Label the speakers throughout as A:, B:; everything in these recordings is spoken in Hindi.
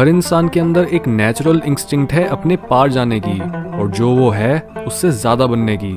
A: हर इंसान के अंदर एक नेचुरल इंस्टिंक्ट है अपने पार जाने की, और जो वो है उससे ज्यादा बनने की।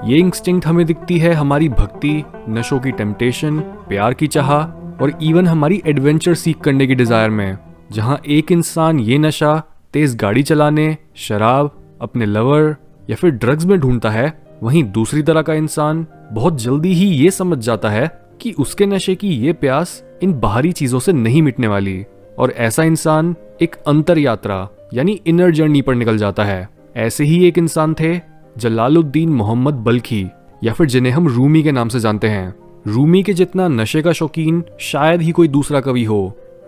A: ये इंस्टिंक्ट हमें दिखती है हमारी भक्ति, नशों की टेम्पटेशन, प्यार की चाह और इवन हमारी एडवेंचर सीख करने की डिजायर में। जहां एक इंसान ये नशा तेज गाड़ी चलाने, शराब, अपने लवर या फिर ड्रग्स में ढूंढता है, वहीं दूसरी तरह का इंसान बहुत जल्दी ही ये समझ जाता है कि उसके नशे की ये प्यास इन बाहरी चीजों से नहीं मिटने वाली, और ऐसा इंसान एक अंतर यात्रा यानी इनर जर्नी पर निकल जाता है। ऐसे ही एक इंसान थे जलालुद्दीन मोहम्मद बल्खी, या फिर जिन्हें हम रूमी के नाम से जानते हैं। रूमी के जितना नशे का शौकीन शायद ही कोई दूसरा कवि हो।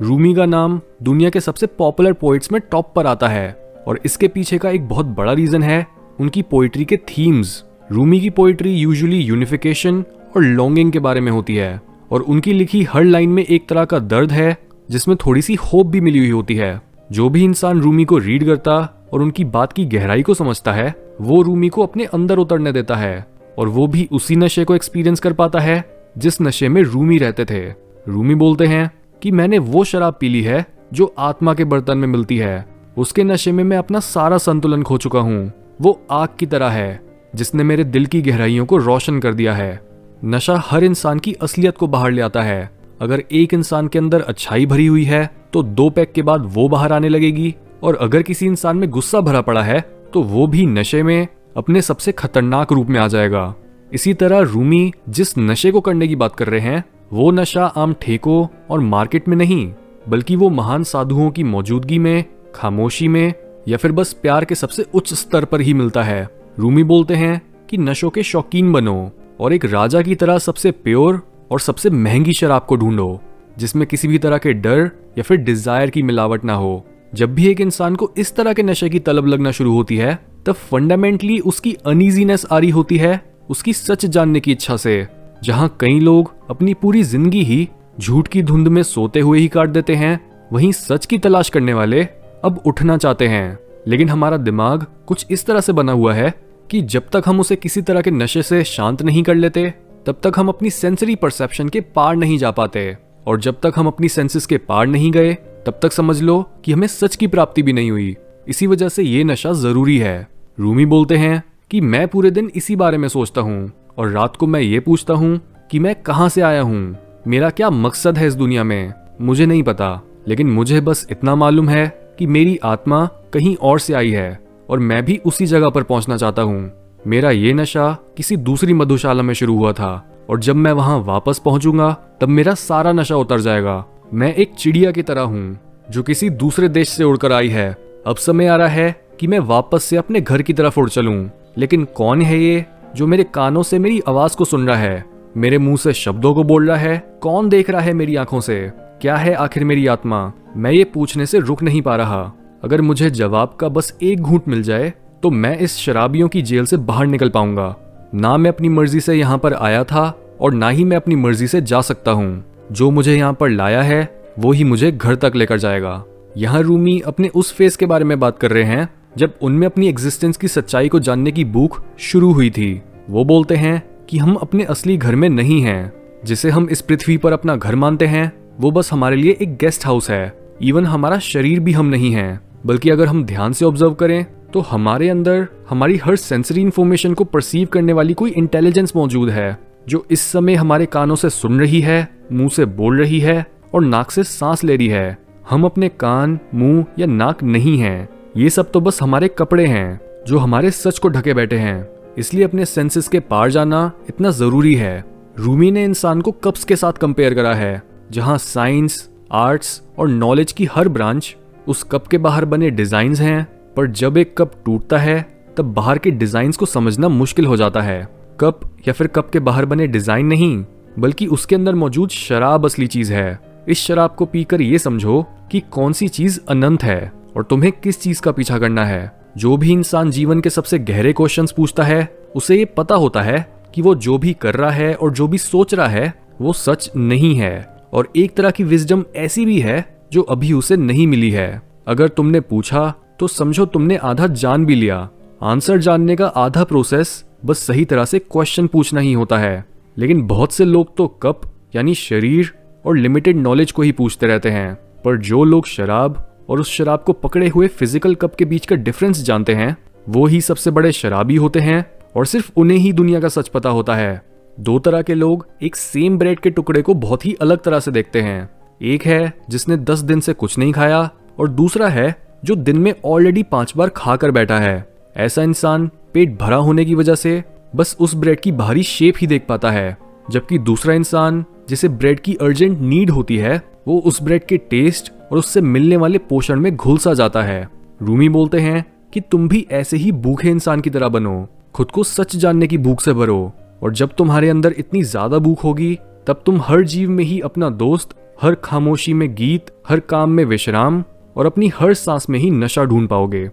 A: रूमी का नाम दुनिया के सबसे पॉपुलर पोइट्स में टॉप पर आता है, और इसके पीछे का एक बहुत बड़ा रीजन है उनकी पोइट्री के थीम्स। रूमी की पोइट्री यूजुअली यूनिफिकेशन और लॉन्गिंग के बारे में होती है, और उनकी लिखी हर लाइन में एक तरह का दर्द है जिसमें थोड़ी सी होप भी मिली हुई होती है। जो भी इंसान रूमी को रीड करता और उनकी बात की गहराई को समझता है, वो रूमी को अपने अंदर उतरने देता है, और वो भी उसी नशे को एक्सपीरियंस कर पाता है जिस नशे में रूमी रहते थे। रूमी बोलते हैं कि मैंने वो शराब पी ली है जो आत्मा के बर्तन में मिलती है। उसके नशे में मैं अपना सारा संतुलन खो चुका हूँ। वो आग की तरह है जिसने मेरे दिल की गहराइयों को रोशन कर दिया है। नशा हर इंसान की असलियत को बाहर ले आता है। अगर एक इंसान के अंदर अच्छाई भरी हुई है तो 2 पैक के बाद वो बाहर आने लगेगी, और अगर किसी इंसान में गुस्सा भरा पड़ा है तो वो भी नशे में अपने सबसे खतरनाक रूप में आ जाएगा। इसी तरह रूमी जिस नशे को करने की बात कर रहे हैं, वो नशा आम ठेकों और मार्केट में नहीं, बल्कि वो महान साधुओं की मौजूदगी में, खामोशी में, या फिर बस प्यार के सबसे उच्च स्तर पर ही मिलता है। रूमी बोलते हैं कि नशों के शौकीन बनो और एक राजा की तरह सबसे प्योर और सबसे महंगी शराब को ढूंढो, जिसमें किसी भी तरह के डर या फिर डिजायर की मिलावट ना हो। जब भी एक इंसान को इस तरह के नशे की तलब लगना शुरू होती है, तब फंडामेंटली उसकी अनईजीनेस आ रही होती है उसकी सच जानने की इच्छा से। जहां कई लोग अपनी पूरी जिंदगी ही झूठ की धुंध में सोते हुए ही काट देते हैं, वहीं सच की तलाश करने वाले अब उठना चाहते हैं। लेकिन हमारा दिमाग कुछ इस तरह से बना हुआ है कि जब तक हम उसे किसी तरह के नशे से शांत नहीं कर लेते, तब तक हम अपनी सेंसरी परसेप्शन के पार नहीं जा पाते, और जब तक हम अपनी सेंसेस के पार नहीं गए, तब तक समझ लो कि हमें सच की प्राप्ति भी नहीं हुई। इसी वजह से ये नशा जरूरी है। रूमी बोलते हैं कि मैं पूरे दिन इसी बारे में सोचता हूँ, और रात को मैं ये पूछता हूँ कि मैं कहाँ से आया हूँ, मेरा क्या मकसद है इस दुनिया में। मुझे नहीं पता, लेकिन मुझे बस इतना मालूम है कि मेरी आत्मा कहीं और से आई है, और मैं भी उसी जगह पर पहुंचना चाहता हूँ। मेरा ये नशा किसी दूसरी मधुशाला में शुरू हुआ था, और जब मैं वहां वापस पहुंचूंगा तब मेरा सारा नशा उतर जाएगा। मैं एक चिड़िया की तरह हूँ जो किसी दूसरे देश से उड़कर आई है। अब समय आ रहा है कि मैं वापस से अपने घर की तरफ उड़ चलूं। लेकिन कौन है ये जो मेरे कानों से मेरी आवाज को सुन रहा है, मेरे मुंह से शब्दों को बोल रहा है? कौन देख रहा है मेरी आंखों से? क्या है आखिर मेरी आत्मा? मैं ये पूछने से रुक नहीं पा रहा। अगर मुझे जवाब का बस एक घूंट मिल जाए तो मैं इस शराबियों की जेल से बाहर निकल पाऊंगा। ना मैं अपनी मर्जी से यहाँ पर आया था, और ना ही मैं अपनी मर्जी से जा सकता हूँ। जो मुझे यहाँ पर लाया है वो ही मुझे घर तक लेकर जाएगा। यहाँ रूमी अपने उस फेज के बारे में बात कर रहे हैं जब उनमें अपनी एग्जिस्टेंस की सच्चाई को जानने की भूख शुरू हुई थी। वो बोलते हैं कि हम अपने असली घर में नहीं हैं। जिसे हम इस पृथ्वी पर अपना घर मानते हैं, वो बस हमारे लिए एक गेस्ट हाउस है। इवन हमारा शरीर भी हम नहीं हैं, बल्कि अगर हम ध्यान से ऑब्जर्व करें तो हमारे अंदर हमारी हर सेंसरी इंफॉर्मेशन को परसीव करने वाली कोई इंटेलिजेंस मौजूद है, जो इस समय हमारे कानों से सुन रही है, मुंह से बोल रही है और नाक से सांस ले रही है। हम अपने कान, मुंह या नाक नहीं हैं। ये सब तो बस हमारे कपड़े हैं जो हमारे सच को ढके बैठे हैं। इसलिए अपने सेंसेस के पार जाना इतना जरूरी है। रूमी ने इंसान को कप्स के साथ कंपेयर करा है, जहां साइंस, आर्ट्स और नॉलेज की हर ब्रांच उस कप के बाहर बने डिजाइन्स हैं। पर जब एक कप टूटता है तब बाहर के डिजाइन्स को समझना मुश्किल हो जाता है। कप या फिर कप के बाहर बने डिजाइन नहीं, बल्कि उसके अंदर मौजूद शराब असली चीज है। इस शराब को पीकर ये समझो कि कौन सी चीज अनंत है और तुम्हें किस चीज का पीछा करना है। जो भी इंसान जीवन के सबसे गहरे क्वेश्चंस पूछता है, उसे ये पता होता है कि वो जो भी कर रहा है और जो भी सोच रहा है वो सच नहीं है। और एक तरह की विजडम ऐसी भी है जो अभी उसे नहीं मिली है। अगर तुमने पूछा तो समझो तुमने आधा जान भी लिया। आंसर जानने का आधा प्रोसेस बस सही तरह से क्वेश्चन पूछना ही होता है। लेकिन बहुत से लोग तो कप यानी शरीर और लिमिटेड नॉलेज को ही पूछते रहते हैं। पर जो लोग शराब और उस शराब को पकड़े हुए फिजिकल कप के बीच का डिफरेंस जानते हैं, वो ही सबसे बड़े शराबी होते हैं और सिर्फ उन्हें ही दुनिया का सच पता होता है। दो तरह के लोग एक सेम ब्रेड के टुकड़े को बहुत ही अलग तरह से देखते हैं। एक है जिसने 10 दिन से कुछ नहीं खाया और दूसरा है जो दिन में ऑलरेडी 5 बार खाकर बैठा है। ऐसा इंसान पेट भरा होने की वजह से बस उस ब्रेड की बाहरी शेप ही देख पाता है, जबकि दूसरा इंसान जिसे ब्रेड की अर्जेंट नीड होती है वो उस ब्रेड के टेस्ट और उससे मिलने वाले पोषण में घुल सा जाता है। रूमी बोलते हैं कि तुम भी ऐसे ही भूखे इंसान की तरह बनो, खुद को सच जानने की भूख से भरो, और जब तुम्हारे अंदर इतनी ज्यादा भूख होगी तब तुम हर जीव में ही अपना दोस्त, हर खामोशी में गीत, हर काम में विश्राम और अपनी हर सांस में ही नशा ढूंढ पाओगे।